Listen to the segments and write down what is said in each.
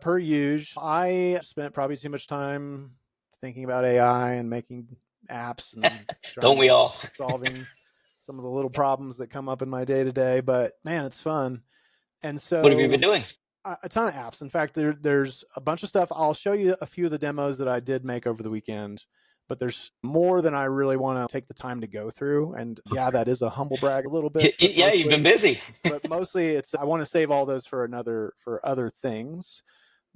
per usual. I spent probably too much time thinking about AI and making apps and Don't trying we to all? solving some of the little problems that come up in my day to day. But man, it's fun. And What have you been so doing? a ton of apps. In fact, there's a bunch of stuff. I'll show you a few of the demos that I did make over the weekend, but there's more than I really want to take the time to go through. And yeah, that is a humble brag a little bit, but Yeah, you've been busy. mostly it's I want to save all those for other things.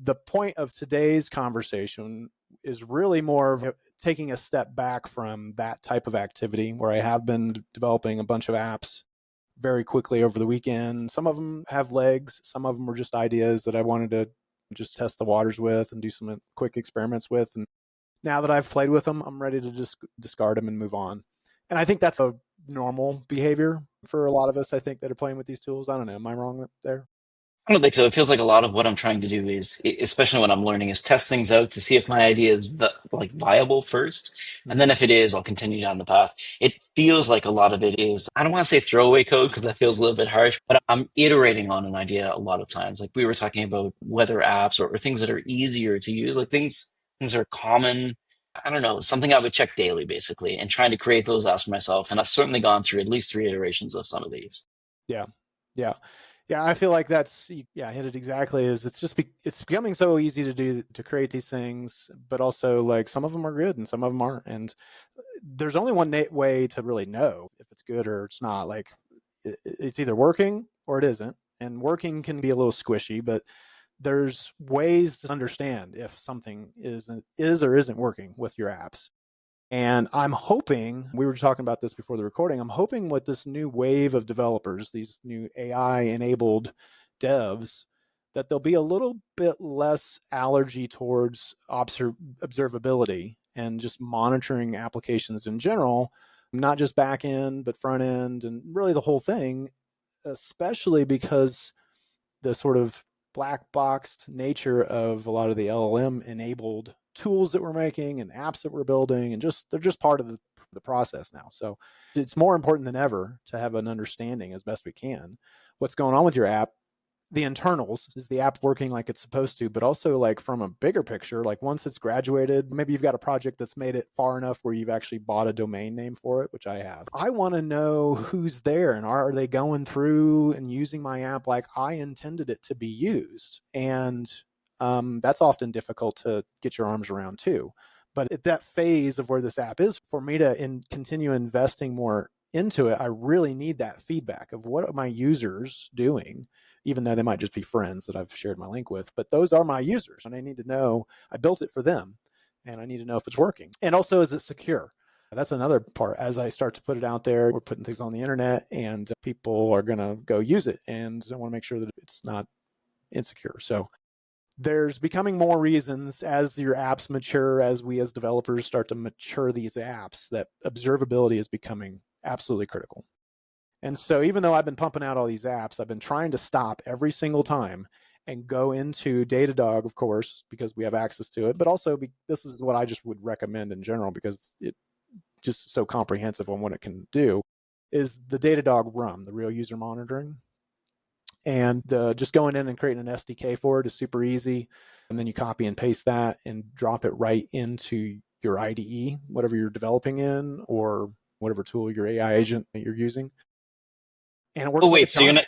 The point of today's conversation is really more of taking a step back from that type of activity where I have been developing a bunch of apps very quickly over the weekend. Some of them have legs. Some of them were just ideas that I wanted to just test the waters with and do some quick experiments with. And now that I've played with them, I'm ready to just discard them and move on. And I think that's a normal behavior for a lot of us, I think, that are playing with these tools. I don't know. Am I wrong there? I don't think so. It feels like a lot of what I'm trying to do is, especially when I'm learning, is test things out to see if my idea is like viable first, and then Mm-hmm. if it is, I'll continue down the path. It feels like a lot of it is. I don't want to say throwaway code because that feels a little bit harsh, but I'm iterating on an idea a lot of times. Like we were talking about weather apps or things that are easier to use, like things are common. I don't know, something I would check daily, basically, and trying to create those apps for myself. And I've certainly gone through at least three iterations of some of these. Yeah. Yeah. Yeah. I feel like that's, yeah, I hit it exactly. Is it's just, it's becoming so easy to do, to create these things, but also like some of them are good and some of them aren't. And there's only one way to really know if it's good or it's not. Like it's either working or it isn't. And working can be a little squishy, but there's ways to understand if something is or isn't working with your apps. And I'm hoping, we were talking about this before the recording, I'm hoping with this new wave of developers, these new AI enabled devs, that there'll be a little bit less allergy towards observability and just monitoring applications in general, not just back end, but front end, and really the whole thing, especially because the sort of black boxed nature of a lot of the LLM enabled tools that we're making and apps that we're building, and just they're just part of the process now. So it's more important than ever to have an understanding as best we can what's going on with your app, the internals. Is the app working like it's supposed to, but also like from a bigger picture, like once it's graduated, maybe you've got a project that's made it far enough where you've actually bought a domain name for it, which I have. I want to know who's there and are they going through and using my app like I intended it to be used. And that's often difficult to get your arms around too. But at that phase of where this app is, for me to continue investing more into it, I really need that feedback of what are my users doing, even though they might just be friends that I've shared my link with. But those are my users, and I need to know I built it for them, and I need to know if it's working. And also, is it secure? That's another part. As I start to put it out there, we're putting things on the internet, and people are going to go use it, and I want to make sure that it's not insecure. So there's becoming more reasons as your apps mature, as we as developers start to mature these apps, that observability is becoming absolutely critical. And so even though I've been pumping out all these apps, I've been trying to stop every single time and go into Datadog, of course, because we have access to it, but also this is what I just would recommend in general because it just so comprehensive on what it can do, is the Datadog RUM, the real user monitoring. And just going in and creating an SDK for it is super easy. And then you copy and paste that and drop it right into your IDE, whatever you're developing in, or whatever tool, your AI agent that you're using. And it Oh works like a wait, charm.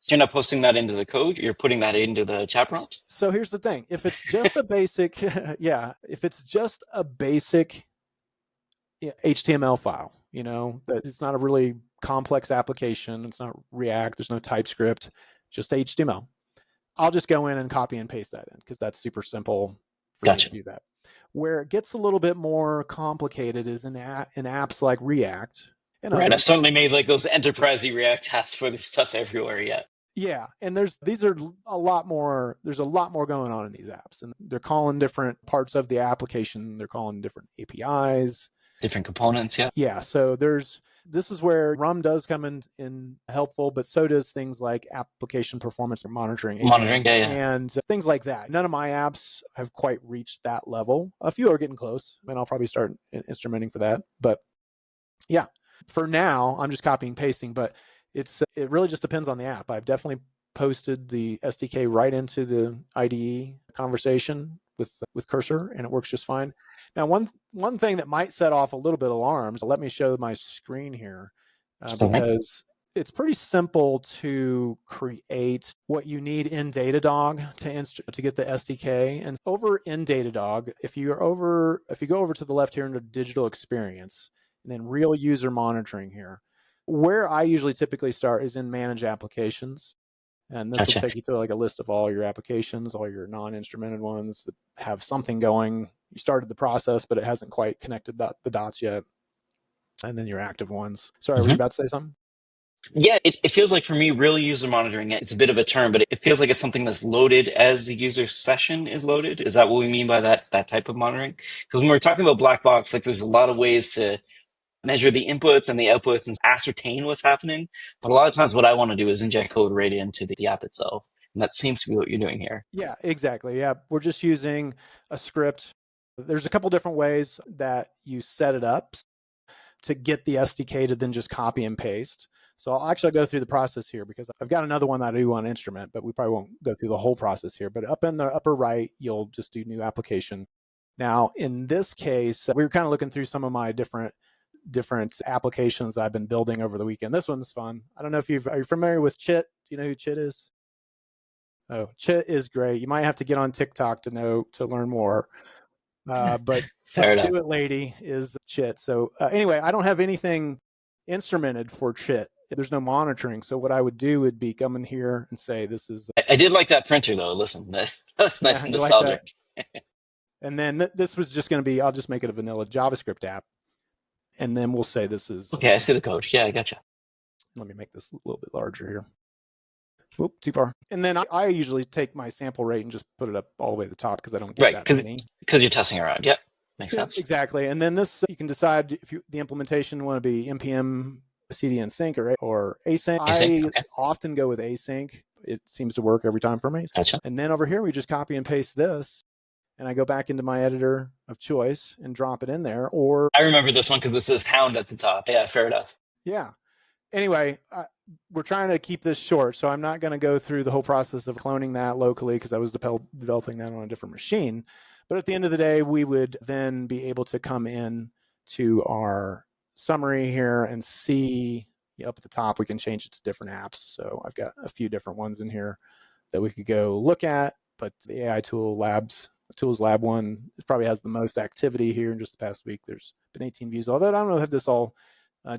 so you're not posting that into the code? You're putting that into the chat prompts? So here's the thing. If it's just a basic, yeah, if it's just a basic HTML file, that it's not a really complex application, it's not React, there's no TypeScript, just HTML. I'll just go in and copy and paste that in because that's super simple for me to Gotcha. do that. Where it gets a little bit more complicated is in apps like React and Right. I've others. certainly made like those enterprisey React apps for this stuff everywhere. Yeah. Yeah, and these are a lot more. There's a lot more going on in these apps, and they're calling different parts of the application. They're calling different APIs. Different components. Yeah. Yeah, so this is where RUM does come in helpful, but so does things like application performance or monitoring Monitoring. APM Yeah. Yeah. and things like that. None of my apps have quite reached that level. A few are getting close, and I'll probably start instrumenting for that. But yeah, for now, I'm just copying pasting, but it really just depends on the app. I've definitely posted the SDK right into the IDE conversation with Cursor, and it works just fine. Now, one thing that might set off a little bit alarms. Let me show my screen here Something. because it's pretty simple to create what you need in Datadog to get the SDK. And over in Datadog, if you go over to the left here into digital experience and then real user monitoring here, where I usually typically start is in manage applications. And this will Gotcha. take you to like a list of all your applications, all your non-instrumented ones that have something going. You started the process, but it hasn't quite connected the dots yet. And then your active ones. Sorry, were you Mhm. about to say something? Yeah, it feels like for me, real user monitoring, it's a bit of a term, but it feels like it's something that's loaded as the user session is loaded. Is that what we mean by that type of monitoring? Because when we're talking about black box, like there's a lot of ways to measure the inputs and the outputs and ascertain what's happening. But a lot of times what I want to do is inject code right into the app itself. And that seems to be what you're doing here. Yeah, exactly. Yeah, we're just using a script. There's a couple different ways that you set it up to get the SDK to then just copy and paste. So I'll actually go through the process here because I've got another one that I do on instrument, but we probably won't go through the whole process here. But up in the upper right, you'll just do new application. Now, in this case, we were kind of looking through some of my different applications that I've been building over the weekend. This one's fun. I don't know if are you familiar with Chit? Do you know who Chit is? Oh, Chit is great. You might have to get on TikTok to learn more. But Fair enough. Do It Lady is Chit. So anyway, I don't have anything instrumented for Chit. There's no monitoring. So what I would do would be come in here and say, this is, I did like that printer though. Listen, that's nice yeah, and you like that? nostalgic. And then this was just going to be, I'll just make it a vanilla JavaScript app. And then we'll say this is, Okay, I see the code. Yeah, I gotcha. let me make this a little bit larger here. Whoop, too far. And then I usually take my sample rate and just put it up all the way to the top because I don't get Right, that many. because you're testing around. Yep, makes Yeah, sense. exactly. And then this, you can decide if the implementation want to be npm CDN sync or async. Async. I Okay, often go with async. It seems to work every time for me. gotcha. And then over here, we just copy and paste this, and I go back into my editor of choice and drop it in there. Or I remember this one because this is hound at the top. Yeah, fair enough. yeah. Anyway, we're trying to keep this short, so I'm not going to go through the whole process of cloning that locally because I was developing that on a different machine. But at the end of the day, we would then be able to come in to our summary here and see up at the top, we can change it to different apps. So I've got a few different ones in here that we could go look at, but the AI tools lab one, it probably has the most activity here in just the past week. There's been 18 views, although I don't know if this all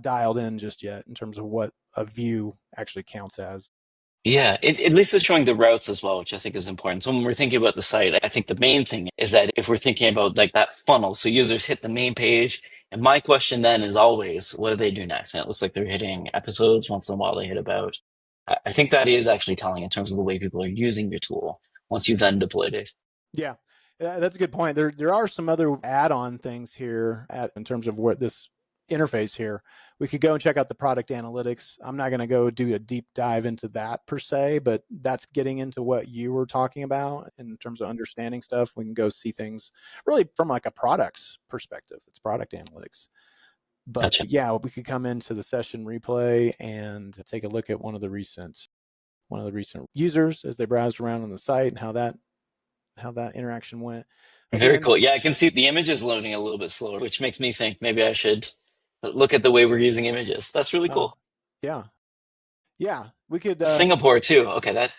dialed in just yet in terms of what a view actually counts as. Yeah, at least it's showing the routes as well, which I think is important. So when we're thinking about the site, I think the main thing is that if we're thinking about like that funnel, so users hit the main page, and my question then is always, what do they do next? And it looks like they're hitting episodes. Once in a while, they hit about. I think that is actually telling in terms of the way people are using your tool once you've then deployed it. Yeah, that's a good point. There are some other add-on things here in terms of what this interface here. We could go and check out the product analytics. I'm not going to go do a deep dive into that per se, but that's getting into what you were talking about in terms of understanding stuff. We can go see things really from like a product perspective. It's product analytics. But Gotcha. yeah, we could come into the session replay and take a look at one of the recent users as they browsed around on the site and how that interaction went. Very Again, cool. Yeah, I can see the image is loading a little bit slower, which makes me think maybe I should look at the way we're using images. That's really uh, cool. yeah, yeah, we could, Singapore too. Okay,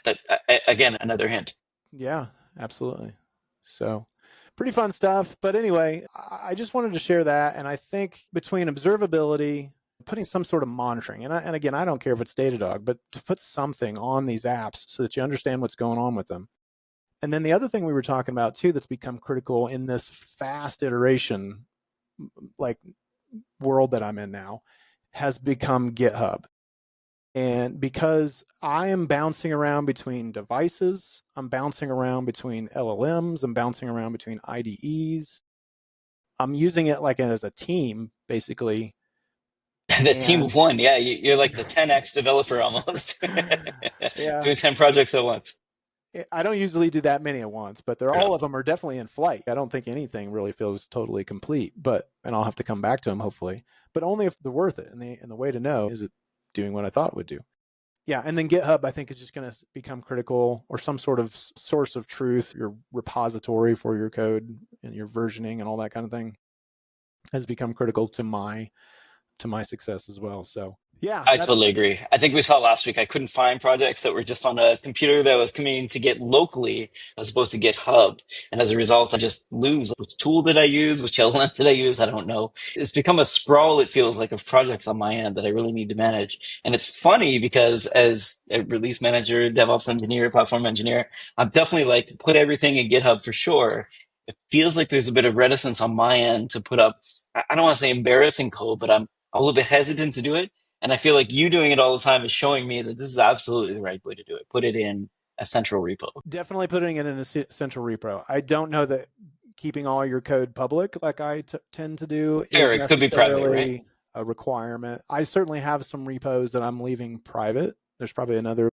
again another hint. yeah, absolutely. So pretty fun stuff. But anyway, I just wanted to share that. And I think between observability, putting some sort of monitoring, and again, I don't care if it's Datadog, but to put something on these apps so that you understand what's going on with them. And then the other thing we were talking about too that's become critical in this fast iteration like world that I'm in now has become GitHub. And because I am bouncing around between devices, I'm bouncing around between LLMs, I'm bouncing around between IDEs. I'm using it like as a team, basically. The team And of one. Yeah, you're like the 10x developer almost, yeah, doing 10 projects at once. I don't usually do that many at once, but they're Fair all enough. of them are definitely in flight. I don't think anything really feels totally complete, and I'll have to come back to them hopefully, but only if they're worth it. And the way to know is it doing what I thought it would do. Yeah, and then GitHub, I think, is just going to become critical, or some sort of source of truth, your repository for your code and your versioning and all that kind of thing has become critical to my success as well. So yeah, I that's totally agree. I think we saw last week I couldn't find projects that were just on a computer that was coming to Git locally as opposed to GitHub. And as a result, I just lose which tool did I use, which LLM did I use? I don't know. It's become a sprawl, it feels like, of projects on my end that I really need to manage. And it's funny because as a release manager, DevOps engineer, platform engineer, I'm definitely like put everything in GitHub for sure. It feels like there's a bit of reticence on my end to put up, I don't want to say embarrassing code, but I'm a little bit hesitant to do it, and I feel like you doing it all the time is showing me that this is absolutely the right way to do it. Put it in a central repo. definitely putting it in a central repo. I don't know that keeping all your code public, like I tend to do, is Fair, it could be private, right? necessarily a requirement. I certainly have some repos that I'm leaving private. There's probably another,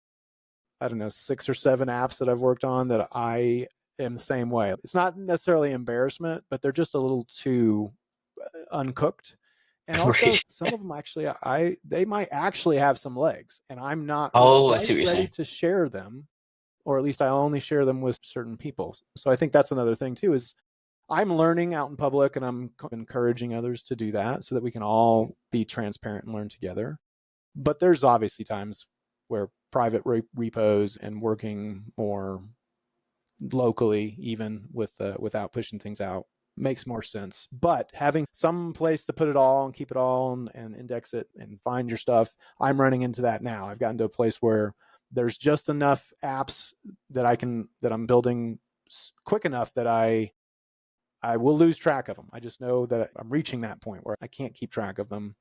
I don't know, 6 or 7 apps that I've worked on that I am the same way. It's not necessarily embarrassment, but they're just a little too uncooked. And also, Right. some of them actually, they might actually have some legs, and I'm not Oh, I see quite what you're ready saying. to share them, or at least I only share them with certain people. So I think that's another thing too. Is I'm learning out in public, and I'm encouraging others to do that so that we can all be transparent and learn together. But there's obviously times where private repos and working more locally, even with without pushing things out, makes more sense. But having some place to put it all and keep it all and index it and find your stuff, I'm running into that now. I've gotten to a place where there's just enough apps that I'm building quick enough that I will lose track of them. I just know that I'm reaching that point where I can't keep track of them,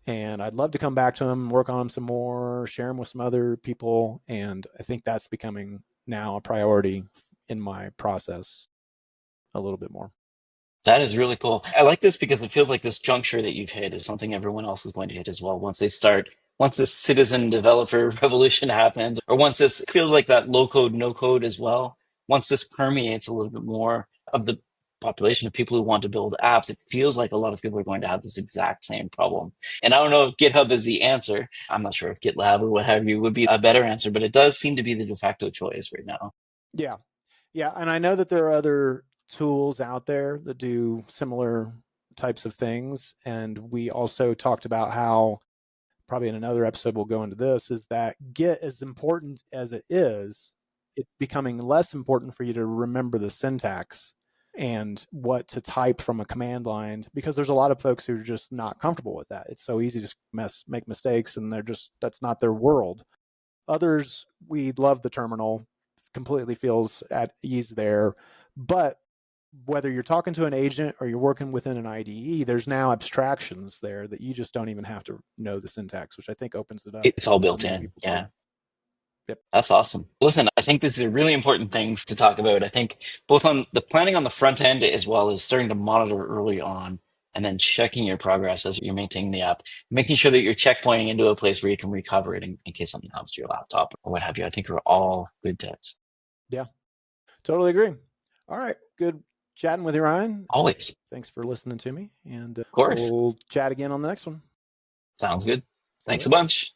and I'd love to come back to them, work on them some more, share them with some other people, and I think that's becoming now a priority in my process a little bit more. That is really cool. I like this because it feels like this juncture that you've hit is something everyone else is going to hit as well. Once this citizen developer revolution happens, or once this feels like that low code, no code as well, once this permeates a little bit more of the population of people who want to build apps, it feels like a lot of people are going to have this exact same problem. And I don't know if GitHub is the answer. I'm not sure if GitLab or what have you would be a better answer, but it does seem to be the de facto choice right now. Yeah. Yeah. And I know that there are other tools out there that do similar types of things. And we also talked about how, probably in another episode, we'll go into this, is that Git, as important as it is, it's becoming less important for you to remember the syntax and what to type from a command line, because there's a lot of folks who are just not comfortable with that. It's so easy to make mistakes, and that's not their world. Others, we love the terminal, completely feels at ease there. But whether you're talking to an agent or you're working within an IDE, there's now abstractions there that you just don't even have to know the syntax, which I think opens it up It's all for built more in. people too. Yeah. Yep. That's awesome. Listen, I think this is really important things to talk about. I think both on the planning on the front end as well as starting to monitor early on and then checking your progress as you're maintaining the app, making sure that you're checkpointing into a place where you can recover it in case something happens to your laptop or what have you. I think are all good tips. Yeah, totally agree. All right. Good chatting with you, Ryan. Always. Of Thanks for listening to me. And course. we'll chat again on the next one. Sounds good. See you Thanks a later. bunch.